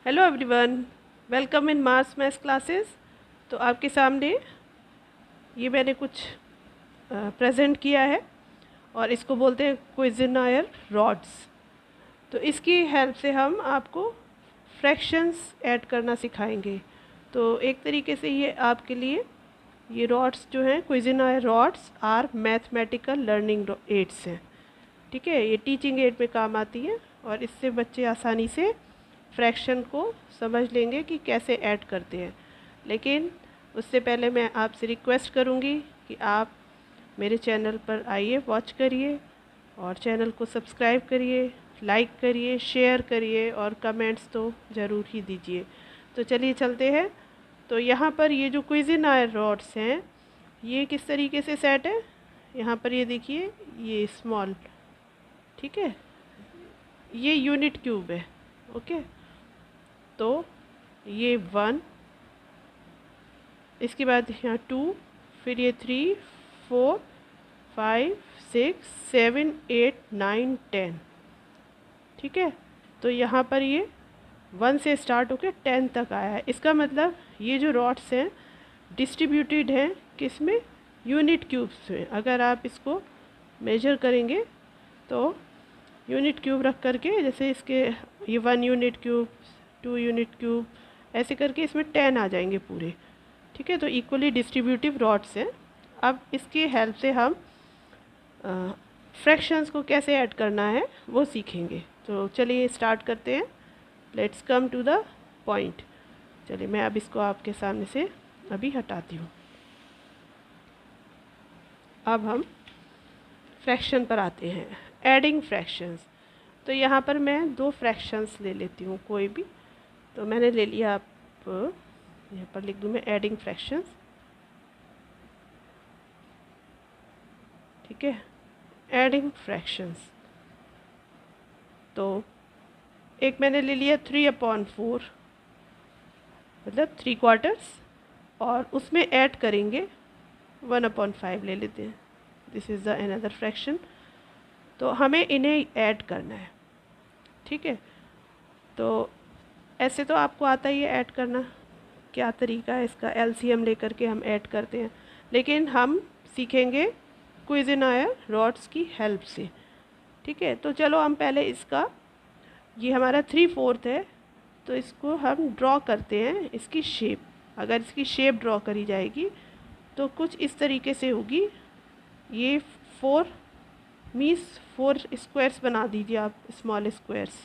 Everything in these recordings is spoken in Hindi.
Hello everyone, welcome in mass maths classes. तो आपके सामने ये मैंने कुछ प्रेजेंट किया है और इसको बोलते हैं क्विज़नायर रॉड्स। तो इसकी हेल्प से हम आपको फ्रैक्शंस ऐड करना सिखाएंगे। तो एक तरीके से ये आपके लिए ये रॉड्स जो हैं Cuisenaire rods are mathematical learning aids हैं। ठीक है, ये टीचिंग एड में काम आती है और इससे बच्चे आसानी से फ्रैक्शन को समझ लेंगे कि कैसे ऐड करते हैं। लेकिन उससे पहले मैं आपसे रिक्वेस्ट करूंगी कि आप मेरे चैनल पर आइए, वॉच करिए और चैनल को सब्सक्राइब करिए, लाइक करिए, शेयर करिए और कमेंट्स तो ज़रूर ही दीजिए। तो चलिए चलते हैं। तो यहाँ पर ये जो क्विज़नायर रॉड्स हैं ये किस तरीके से सेट है, यहाँ पर ये देखिए, ये स्मॉल, ठीक है, ये यूनिट क्यूब है। ओके, तो ये 1, इसके बाद यहाँ 2, फिर ये 3, 4, 5, 6, 7, 8, 9, 10। ठीक है, तो यहाँ पर ये 1 से स्टार्ट होकर 10 तक आया है। इसका मतलब ये जो रॉड्स हैं डिस्ट्रीब्यूटेड हैं किस में, यूनिट क्यूब्स में। अगर आप इसको मेजर करेंगे तो यूनिट क्यूब रख करके, जैसे इसके ये 1 यूनिट क्यूब, 2 यूनिट क्यूब, ऐसे करके इसमें 10 आ जाएंगे पूरे। ठीक है, तो इक्वली डिस्ट्रीब्यूटिव रॉड्स हैं। अब इसकी हेल्प से हम फ्रैक्शंस को कैसे ऐड करना है वो सीखेंगे। तो चलिए स्टार्ट करते हैं। Let's come to the point. चलिए मैं अब इसको आपके सामने से अभी हटाती हूँ। अब हम फ्रैक्शन पर आते हैं, एडिंग फ्रैक्शंस। तो यहाँ पर मैं 2 फ्रैक्शंस ले लेती हूँ कोई भी। तो मैंने ले लिया, आप यहाँ पर लिख दूँ मैं एडिंग फ्रैक्शंस। ठीक है, एडिंग फ्रैक्शंस। तो एक मैंने ले लिया 3/4, मतलब 3/4, और उसमें ऐड करेंगे 1/5 ले लेते हैं। This is the another fraction. तो हमें इन्हें ऐड करना है। ठीक है, तो ऐसे तो आपको आता ही है ऐड करना, क्या तरीका है इसका, एलसीएम लेकर के हम ऐड करते हैं। लेकिन हम सीखेंगे क्विज़नायर रॉड्स की हेल्प से। ठीक है, तो चलो हम पहले इसका, ये हमारा 3/4 है, तो इसको हम ड्रॉ करते हैं, इसकी शेप। अगर इसकी शेप ड्रॉ करी जाएगी तो कुछ इस तरीके से होगी। ये 4 मीन्स 4 स्क्वायर्स बना दीजिए आप, स्मॉल स्क्वायर्स।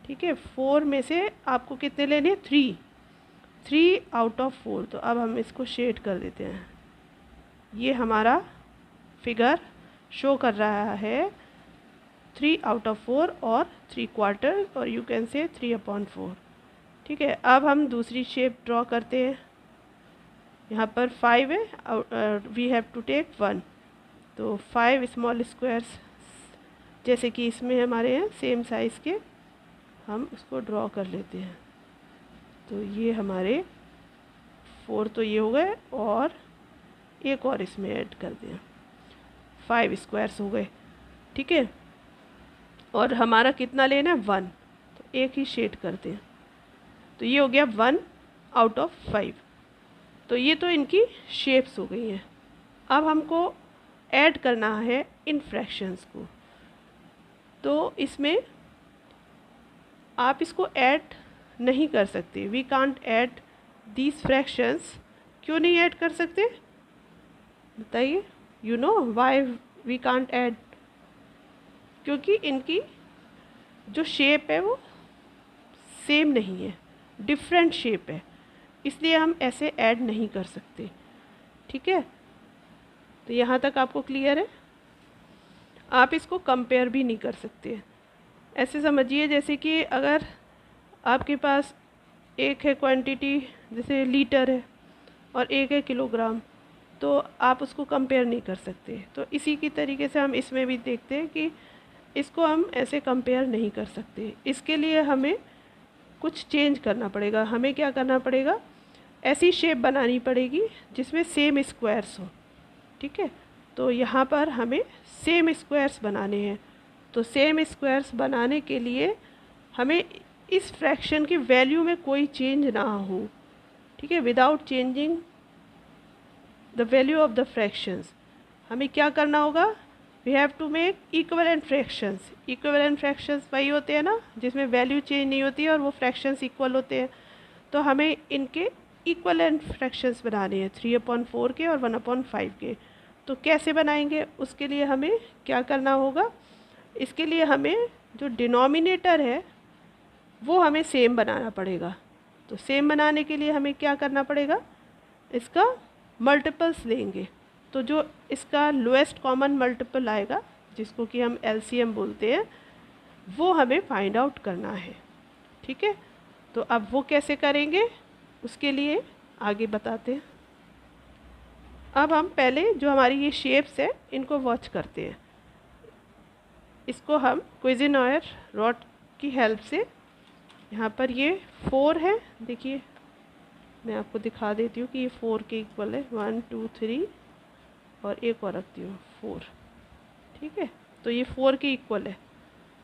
ठीक है, 4 में से आपको कितने लेने हैं, 3/4। तो अब हम इसको शेड कर देते हैं। ये हमारा फिगर शो कर रहा है 3/4 और 3/4, और यू कैन से 3/4। ठीक है, अब हम दूसरी शेप ड्रॉ करते हैं। यहाँ पर 5 है, वी हैव टू टेक 1। तो 5 स्मॉल स्क्वायर्स जैसे कि इसमें हमारे हैं सेम साइज़ के, हम उसको ड्रॉ कर लेते हैं। तो ये हमारे 4 तो ये हो गए, और एक और इसमें ऐड कर दें, 5 स्क्वायर्स हो गए। ठीक है, और हमारा कितना लेना है, 1, तो एक ही शेड करते हैं। तो ये हो गया 1/5। तो ये तो इनकी शेप्स हो गई हैं। अब हमको ऐड करना है इन फ्रैक्शंस को। तो इसमें आप इसको ऐड नहीं कर सकते, we can't add these fractions. क्यों नहीं ऐड कर सकते बताइए, you know why we can't add? क्योंकि इनकी जो शेप है वो सेम नहीं है, डिफरेंट शेप है, इसलिए हम ऐसे ऐड नहीं कर सकते। ठीक है, तो यहाँ तक आपको क्लियर है। आप इसको कंपेयर भी नहीं कर सकते। ऐसे समझिए जैसे कि अगर आपके पास एक है क्वांटिटी, जैसे लीटर है, और एक है किलोग्राम, तो आप उसको कंपेयर नहीं कर सकते। तो इसी की तरीके से हम इसमें भी देखते हैं कि इसको हम ऐसे कंपेयर नहीं कर सकते। इसके लिए हमें कुछ चेंज करना पड़ेगा। हमें क्या करना पड़ेगा, ऐसी शेप बनानी पड़ेगी जिसमें सेम स्क्वायर्स हो। ठीक है, तो यहाँ पर हमें सेम स्क्वायर्स बनाने हैं। तो सेम स्क्वायर्स बनाने के लिए हमें इस फ्रैक्शन की वैल्यू में कोई चेंज ना हो, ठीक है, without changing the value of the fractions. हमें क्या करना होगा, we have to make equivalent fractions. Equivalent fractions वही होते हैं ना जिसमें वैल्यू चेंज नहीं होती है और वो फ्रैक्शंस इक्वल होते हैं। तो हमें इनके इक्विवेलेंट फ्रैक्शंस बनाने हैं 3/4 के और 1/5 के। तो कैसे बनाएंगे, उसके लिए हमें क्या करना होगा, इसके लिए हमें जो डिनोमिनेटर है वो हमें सेम बनाना पड़ेगा। तो सेम बनाने के लिए हमें क्या करना पड़ेगा, इसका मल्टीपल्स लेंगे। तो जो इसका लोएस्ट कॉमन मल्टीपल आएगा, जिसको कि हम एलसीएम बोलते हैं, वो हमें फाइंड आउट करना है, ठीक है। तो अब वो कैसे करेंगे, उसके लिए आगे बताते हैं। अब हम पहले जो हमारी ये शेप्स है इनको वॉच करते हैं। इसको हम क्विज़नॉयर रॉड की हेल्प से, यहाँ पर ये 4 है, देखिए मैं आपको दिखा देती हूँ कि ये 4 के इक्वल है, 1 2 3 और एक और रखती हूँ 4, ठीक है। तो ये 4 के इक्वल है।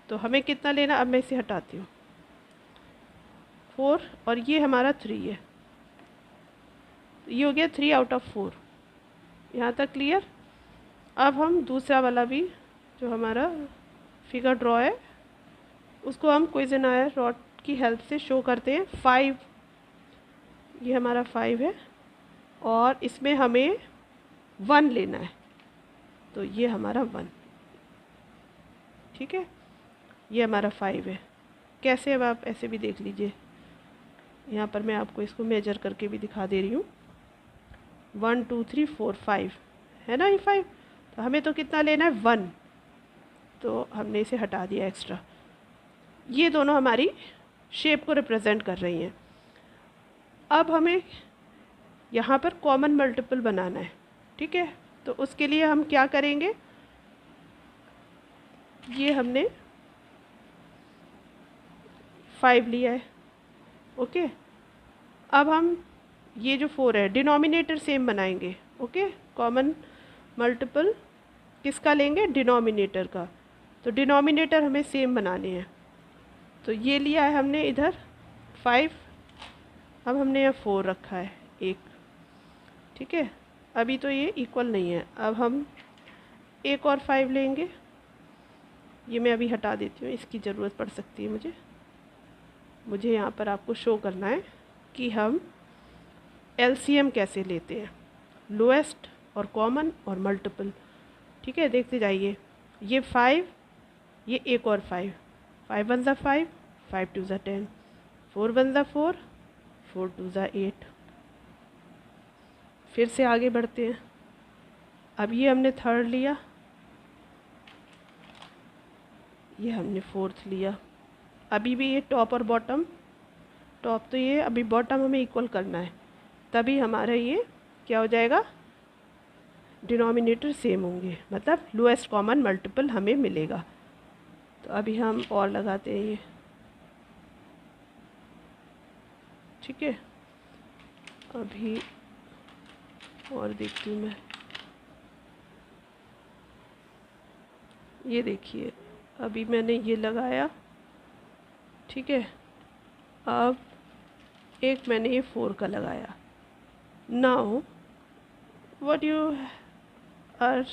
तो हमें कितना लेना, अब मैं इसे हटाती हूँ, 4 और ये हमारा 3 है, ये हो गया 3/4। यहाँ तक क्लियर। अब हम दूसरा वाला भी जो हमारा फिगर ड्रॉ है उसको हम क्विज़नॉयर रॉड की हेल्प से शो करते हैं। 5, ये हमारा 5 है और इसमें हमें 1 लेना है, तो ये हमारा 1, ठीक है। ये हमारा 5 है। कैसे, अब आप ऐसे भी देख लीजिए, यहाँ पर मैं आपको इसको मेजर करके भी दिखा दे रही हूँ। 1 2 3 4 5 है ना, ये 5। तो हमें तो कितना लेना है, 1, तो हमने इसे हटा दिया एक्स्ट्रा। ये दोनों हमारी शेप को रिप्रेजेंट कर रही हैं। अब हमें यहाँ पर कॉमन मल्टीपल बनाना है, ठीक है। तो उसके लिए हम क्या करेंगे, ये हमने 5 लिया है, ओके। अब हम ये जो 4 है, डिनोमिनेटर सेम बनाएंगे, ओके। कॉमन मल्टीपल किसका लेंगे, डिनोमिनेटर का। तो डिनोमिनेटर हमें सेम बनाने हैं। तो ये लिया है हमने इधर 5, अब हमने यहाँ 4 रखा है 1, ठीक है। अभी तो ये इक्वल नहीं है, अब हम एक और 5 लेंगे। ये मैं अभी हटा देती हूँ, इसकी ज़रूरत पड़ सकती है मुझे यहाँ पर आपको शो करना है कि हम एलसीएम कैसे लेते हैं, लोएस्ट और कॉमन और मल्टीपल, ठीक है। देखते जाइए, ये 5, ये एक और 5, 5 1 5, 5 2 10, 4 1 4, 4 2 8। फिर से आगे बढ़ते हैं। अब ये हमने 3rd लिया, ये हमने 4th लिया। अभी भी ये टॉप और बॉटम, टॉप तो ये, अभी बॉटम हमें इक्वल करना है, तभी हमारा ये क्या हो जाएगा, डिनोमिनेटर सेम होंगे, मतलब लोएस्ट कॉमन मल्टीपल हमें मिलेगा। तो अभी हम और लगाते हैं ये, ठीक है। अभी और देखती हूँ मैं, ये देखिए अभी मैंने ये लगाया, ठीक है। अब एक मैंने ये 4 का लगाया। Now what you are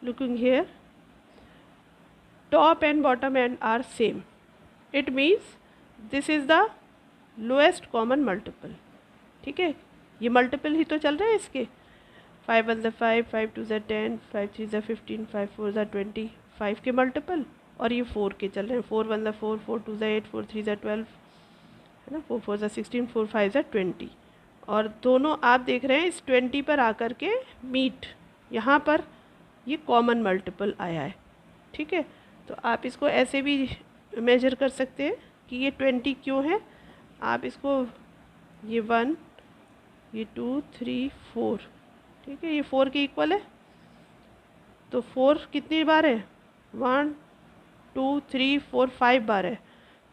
looking here, top and bottom end are same, it means this is the lowest common multiple, ठीक है। ये मल्टीपल ही तो चल रहे हैं इसके, 5 1 5, 5 2 10, 5 3 15, 5 4 20, 5 के मल्टीपल, और ये 4 के चल रहे हैं, 4 1 4, 4 2 8, 4 3 12, है ना, 4 4 16, 4 5 20। और दोनों आप देख रहे हैं इस 20 पर आकर के मीट, यहाँ पर ये कॉमन मल्टीपल आया है, ठीक है। तो आप इसको ऐसे भी मेजर कर सकते हैं कि ये 20 क्यों है। आप इसको, ये 1, ये 2 3 4, ठीक है, ये 4 के इक्वल है। तो 4 कितनी बार है, 1 2 3 4 5 बार है।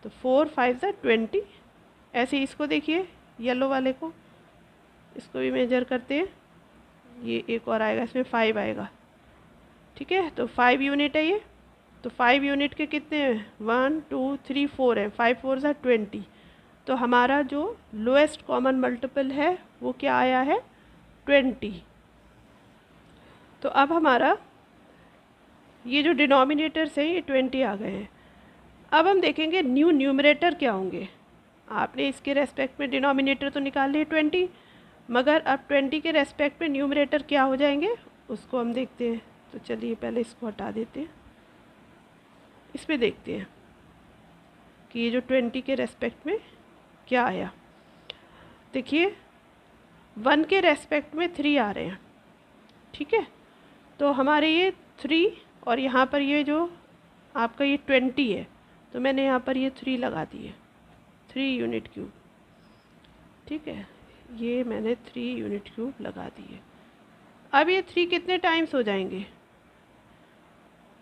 तो 4 5 20। ऐसे इसको देखिए, येलो वाले को, इसको भी मेजर करते हैं। ये एक और आएगा, इसमें 5 आएगा, ठीक है। तो 5 यूनिट है ये, तो 5 यूनिट के कितने हैं, 1 2 3 4 हैं, 5 4 ज़ा 20। तो हमारा जो लोएस्ट कॉमन मल्टीपल है वो क्या आया है, 20। तो अब हमारा ये जो डिनोमिनेटर्स हैं ये 20 आ गए हैं। अब हम देखेंगे न्यू न्यूमरेटर क्या होंगे। आपने इसके रेस्पेक्ट में डिनोमिनेटर तो निकाल लिए 20, मगर अब 20 के रेस्पेक्ट में न्यूमरेटर क्या हो जाएंगे उसको हम देखते हैं। तो चलिए पहले इसको हटा देते हैं, इसमें देखते हैं कि ये जो 20 के रेस्पेक्ट में क्या आया। देखिए 1 के रेस्पेक्ट में 3 आ रहे हैं, ठीक है। तो हमारे ये 3 और यहाँ पर ये जो आपका ये 20 है, तो मैंने यहाँ पर ये 3 लगा दिए, 3 यूनिट क्यूब, ठीक है। ये मैंने 3 यूनिट क्यूब लगा दिए। अब ये 3 कितने टाइम्स हो जाएंगे,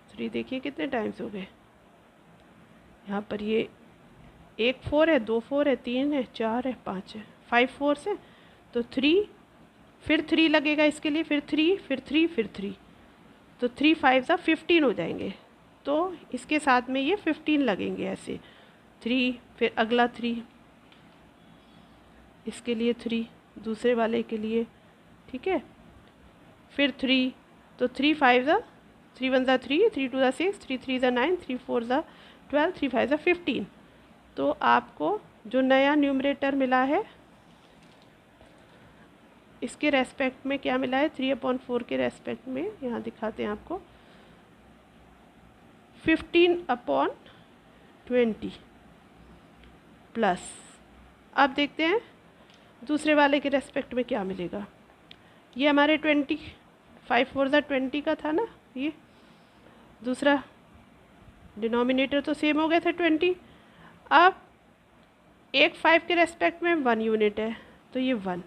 3 देखिए कितने टाइम्स हो गए। यहाँ पर ये 1 4 है, 2 4 है, 3 है, 4 है, 5 है, 5 4 है, तो 3, फिर 3 लगेगा इसके लिए, फिर 3, फिर 3, फिर 3, तो 3 5 ज़ा 15 हो जाएंगे। तो इसके साथ में ये 15 लगेंगे ऐसे, 3, फिर अगला 3, इसके लिए 3, दूसरे वाले के लिए, ठीक है, फिर 3, तो 3 5 ज़ा 3 1 ज़ा 3, 3 2 ज़ा 6, 3 3 ज़ा 9, 3 4 ज़ा 12, 3 5 ज़ा 15। तो आपको जो नया न्यूमरेटर मिला है इसके रेस्पेक्ट में क्या मिला है, 3/4 के रेस्पेक्ट में, यहाँ दिखाते हैं आपको, 15/20 प्लस। अब देखते हैं दूसरे वाले के रेस्पेक्ट में क्या मिलेगा। ये हमारे 20, 5 4 ज़ा 20 का था ना, ये दूसरा डिनोमिनेटर तो सेम हो गए थे 20। अब एक 5 के रेस्पेक्ट में 1 यूनिट है, तो ये 1।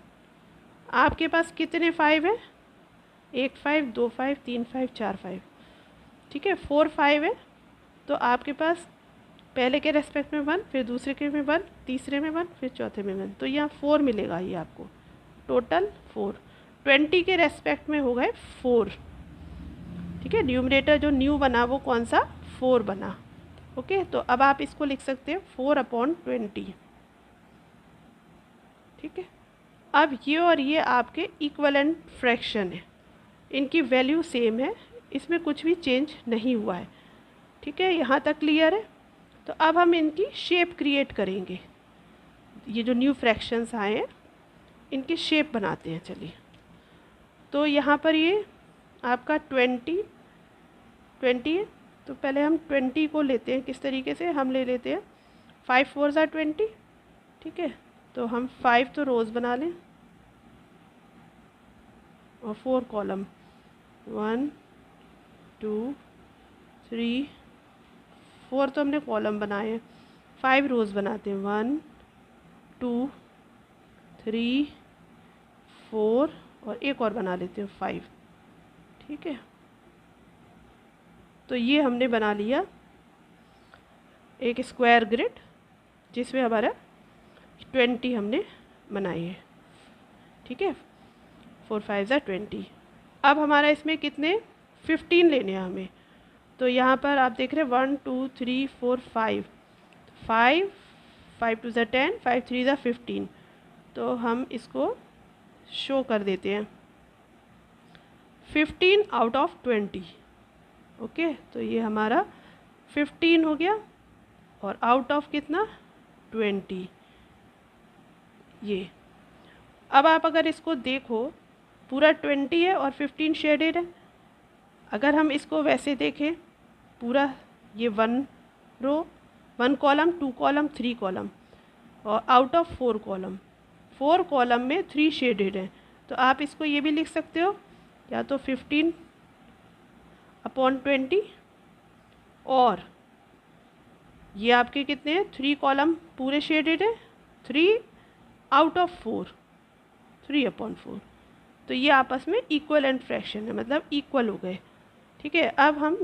आपके पास कितने 5 हैं, 1 5 2 5 3 5 4 5, ठीक है, 4 5 है। तो आपके पास पहले के रेस्पेक्ट में 1, फिर दूसरे के में 1, तीसरे में 1, फिर चौथे में 1, तो यहाँ 4 मिलेगा ये आपको, टोटल 4। 20 के रेस्पेक्ट में हो गए 4, ठीक है। न्यूमरेटर जो न्यू बना वो कौन सा, 4 बना, ओके। तो अब आप इसको लिख सकते हैं 4/20, ठीक है। अब ये और ये आपके इक्वलेंट फ्रैक्शन है, इनकी वैल्यू सेम है, इसमें कुछ भी चेंज नहीं हुआ है, ठीक है। यहाँ तक क्लियर है। तो अब हम इनकी शेप क्रिएट करेंगे, ये जो न्यू फ्रैक्शंस आए हैं इनकी शेप बनाते हैं, चलिए। तो यहाँ पर ये आपका 20 है, तो पहले हम 20 को लेते हैं, किस तरीके से हम ले लेते हैं, 5 4 ज़ा 20, ठीक है। तो हम 5 तो रोज़ बना लें और 4 कॉलम, 1 2 3 4 तो हमने कॉलम बनाए हैं, 5 रोज़ बनाते हैं, 1 2 3 4 और एक और बना लेते हैं 5, ठीक है। तो ये हमने बना लिया एक स्क्वायर ग्रिड जिसमें हमारा 20 हमने बनाई है, ठीक है, 4 5 ज़ा 20। अब हमारा इसमें कितने 15 लेने हैं हमें। तो यहाँ पर आप देख रहे हैं 1 2 3 4 5, 5 2 ज़ा 10, 5 3 ज़ा 15। तो हम इसको शो कर देते हैं 15/20, ओके। तो ये हमारा 15 हो गया और आउट ऑफ कितना 20, ये। अब आप अगर इसको देखो पूरा 20 है और 15 शेडेड है। अगर हम इसको वैसे देखें पूरा ये 1 रो 1 कॉलम 2 कॉलम 3 कॉलम और आउट ऑफ 4 कॉलम, 4 कॉलम में 3 शेडेड हैं। तो आप इसको ये भी लिख सकते हो या तो 15/20 और ये आपके कितने हैं 3 कॉलम पूरे शेडेड है, 3 आउट ऑफ 4, 3/4। तो ये आपस में इक्वल एंड फ्रैक्शन है, मतलब इक्वल हो गए, ठीक है। अब हम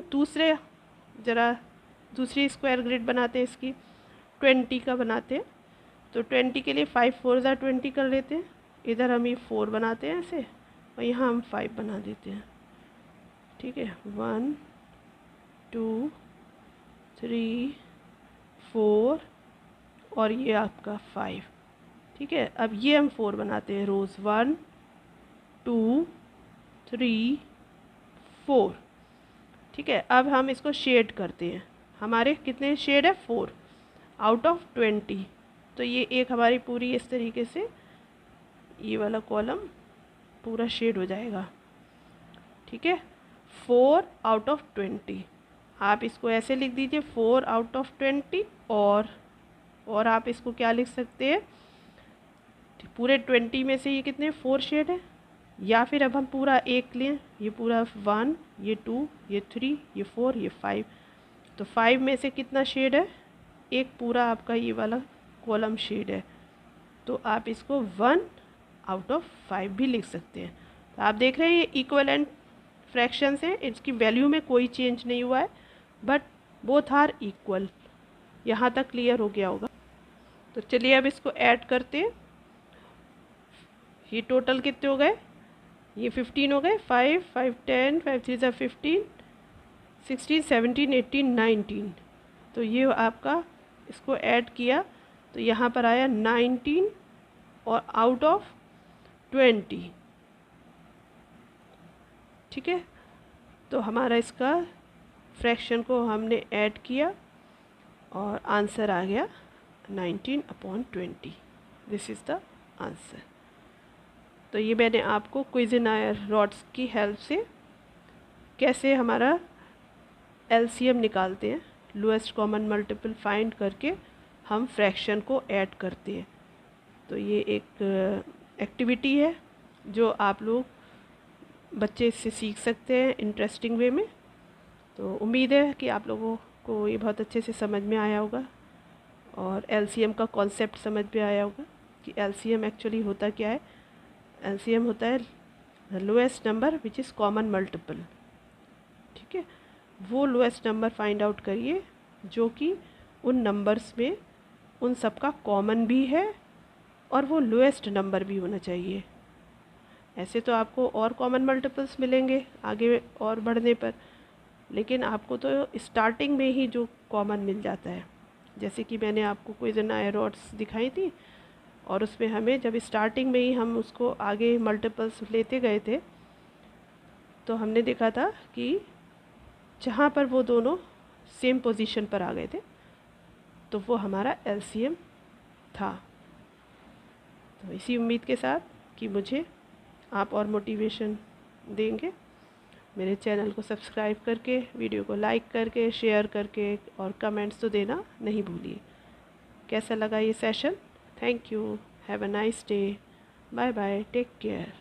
दूसरी स्क्वायर ग्रिड बनाते हैं, इसकी 20 का बनाते हैं। तो 20 के लिए 5 4 ज़ा 20 कर लेते हैं, इधर हम ये 4 बनाते हैं ऐसे और यहाँ हम 5 बना देते हैं, ठीक है। 1 2 3 4 और ये आपका 5। ठीक है, अब ये हम 4 बनाते हैं रोज़, 1 2 3 4। ठीक है, अब हम इसको शेड करते हैं। हमारे कितने शेड है? 4 आउट ऑफ 20। तो ये एक हमारी पूरी इस तरीके से ये वाला कॉलम पूरा शेड हो जाएगा। ठीक है, 4 आउट ऑफ 20। आप इसको ऐसे लिख दीजिए 4 आउट ऑफ 20। और आप इसको क्या लिख सकते हैं, पूरे 20 में से ये कितने 4 शेड है, या फिर अब हम पूरा एक लें, ये पूरा 1 ये 2 ये 3 ये 4 ये 5। तो 5 में से कितना शेड है? एक पूरा आपका ये वाला कॉलम शेड है। तो आप इसको 1 आउट ऑफ 5 भी लिख सकते हैं। तो आप देख रहे हैं ये इक्वलेंट फ्रैक्शंस हैं, इसकी वैल्यू में कोई चेंज नहीं हुआ है, बट बोथ आर इक्वल। यहाँ तक क्लियर हो गया होगा। तो चलिए अब इसको ऐड करते हैं। ये टोटल कितने हो गए? ये 15 हो गए। 5 5 10 5 3 ज़ा 15 16 17 18 19। तो ये आपका इसको ऐड किया तो यहाँ पर आया 19 और आउट ऑफ 20। ठीक है, तो हमारा इसका फ्रैक्शन को हमने ऐड किया और आंसर आ गया 19/20। This is the answer. तो ये मैंने आपको क्विज़नायर रॉड्स की हेल्प से कैसे हमारा एलसीएम निकालते हैं, लोएस्ट कॉमन मल्टीपल फाइंड करके हम फ्रैक्शन को ऐड करते हैं। तो ये एक एक्टिविटी है जो आप लोग बच्चे इससे सीख सकते हैं इंटरेस्टिंग वे में। तो उम्मीद है कि आप लोगों को ये बहुत अच्छे से समझ में आया होगा और एलसीएम का कॉन्सेप्ट समझ में आया होगा कि एलसीएम एक्चुअली होता क्या है। एलसीएम होता है the lowest number which is common multiple. ठीक है, वो लोएस्ट नंबर फाइंड आउट करिए जो कि उन नंबर्स में उन सब का कॉमन भी है और वो लोएस्ट नंबर भी होना चाहिए। ऐसे तो आपको और कॉमन मल्टीपल्स मिलेंगे आगे और बढ़ने पर, लेकिन आपको तो स्टार्टिंग में ही जो कॉमन मिल जाता है। जैसे कि मैंने आपको क्विज़नायर रॉड्स दिखाई थी और उसमें हमें जब स्टार्टिंग में ही हम उसको आगे मल्टीपल्स लेते गए थे तो हमने देखा था कि जहाँ पर वो दोनों सेम पोजीशन पर आ गए थे तो वो हमारा एलसीएम था। तो इसी उम्मीद के साथ कि मुझे आप और मोटिवेशन देंगे, मेरे चैनल को सब्सक्राइब करके, वीडियो को लाइक करके, शेयर करके और कमेंट्स तो देना नहीं भूलिए। कैसा लगा ये session? Thank you. Have a nice day. Bye bye. Take care.